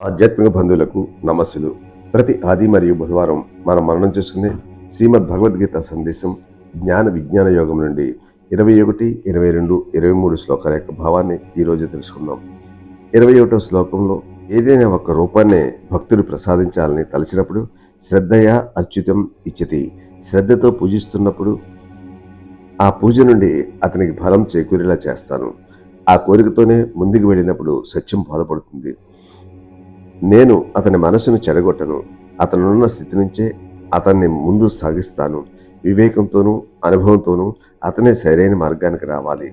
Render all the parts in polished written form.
ఆధ్యాత్మిక బంధువులకు నమస్సులు. ప్రతి ఆది మరియు బుధవారం మనం మననం చేసుకునే శ్రీమద్ భగవద్గీత సందేశం జ్ఞాన విజ్ఞాన యోగం నుండి 21, 22, 23 శ్లోకాల యొక్క భావాన్ని ఈరోజు తెలుసుకుందాం. 21వ శ్లోకంలో ఏదైనా ఒక రూపాన్నే భక్తుడు ప్రసాదించాలని తలచినప్పుడు శ్రద్ధయా అర్చితం ఇచ్చతి, శ్రద్ధతో పూజిస్తున్నప్పుడు ఆ పూజ నుండి అతనికి ఫలం చేకూరేలా చేస్తాను. ఆ కోరికతోనే ముందుకు వెళ్ళినప్పుడు సత్యం బోధపడుతుంది. నేను అతని మనసును చెడగొట్టను, అతనున్న స్థితి నుంచే అతన్ని ముందు సాగిస్తాను. వివేకంతోనూ అనుభవంతోనూ అతనే సరైన మార్గానికి రావాలి.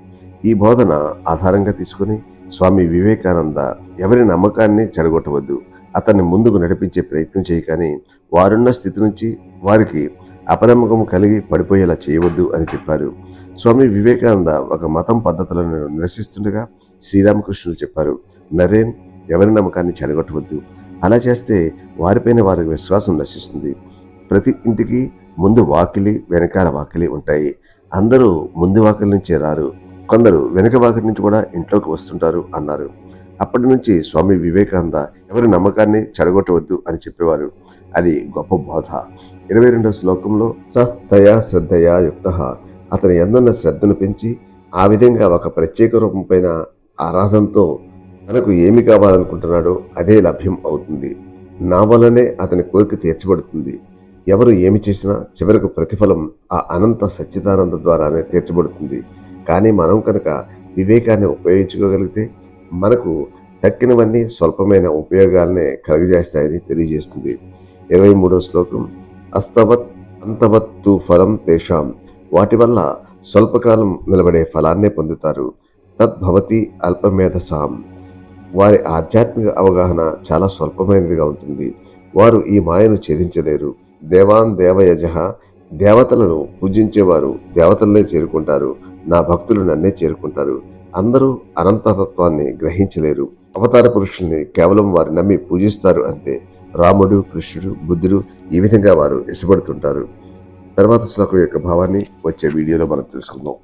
ఈ బోధన ఆధారంగా తీసుకుని స్వామి వివేకానంద ఎవరి నమ్మకాన్ని చెడగొట్టవద్దు, అతన్ని ముందుకు నడిపించే ప్రయత్నం చేయకని వారున్న స్థితి నుంచి వారికి అపనమ్మకం కలిగి పడిపోయేలా చేయవద్దు అని చెప్పారు. స్వామి వివేకానంద ఒక మతం పద్ధతులను నిరసిస్తుండగా శ్రీరామకృష్ణులు చెప్పారు, నరేన్, ఎవరి నమ్మకాన్ని చెడగొట్టవద్దు. అలా చేస్తే వారిపైన వారికి విశ్వాసం నశిస్తుంది. ప్రతి ఇంటికి ముందు వాకిలి, వెనకాల వాకిలి ఉంటాయి. అందరూ ముందు వాకిలి నుంచే రారు, కొందరు వెనక వాకిలి నుంచి కూడా ఇంట్లోకి వస్తుంటారు అన్నారు. అప్పటి నుంచి స్వామి వివేకానంద ఎవరి నమ్మకాన్ని చెడగొట్టవద్దు అని చెప్పేవారు. అది గొప్ప బోధ. 22వ శ్లోకంలో సహతయా శ్రద్ధయా యుక్త, అతని యందున్న శ్రద్ధను పెంచి ఆ విధంగా ఒక ప్రత్యేక రూపం పైన ఆరాధనతో తనకు ఏమి కావాలనుకుంటున్నాడో అదే లభ్యం అవుతుంది. నా వల్లనే అతని కోరిక తీర్చబడుతుంది. ఎవరు ఏమి చేసినా చివరకు ప్రతిఫలం ఆ అనంత సచ్చిదానంద ద్వారానే తీర్చబడుతుంది. కానీ మనం కనుక వివేకాన్ని ఉపయోగించుకోగలిగితే మనకు దక్కినవన్నీ స్వల్పమైన ఉపయోగాలనే కలుగజేస్తాయని తెలియజేస్తుంది. 23వ శ్లోకం అస్తవత్ అంతవత్తు ఫలం తేషాం, వాటి వల్ల స్వల్పకాలం నిలబడే ఫలాన్నే పొందుతారు. తద్భవతి అల్పమేధసాం, వారి ఆధ్యాత్మిక అవగాహన చాలా స్వల్పమైనదిగా ఉంటుంది. వారు ఈ మాయను ఛేదించలేరు. దేవాన్ దేవయజ, దేవతలను పూజించేవారు దేవతలనే చేరుకుంటారు. నా భక్తులు నన్నే చేరుకుంటారు. అందరూ అనంతతత్వాన్ని గ్రహించలేరు. అవతార పురుషుల్ని కేవలం వారు నమ్మి పూజిస్తారు అంతే. రాముడు, కృష్ణుడు, బుద్ధుడు ఈ విధంగా వారు ఇష్టపడుతుంటారు. తర్వాత శ్లోకం యొక్క భావాన్ని వచ్చే వీడియోలో మనం తెలుసుకుందాం.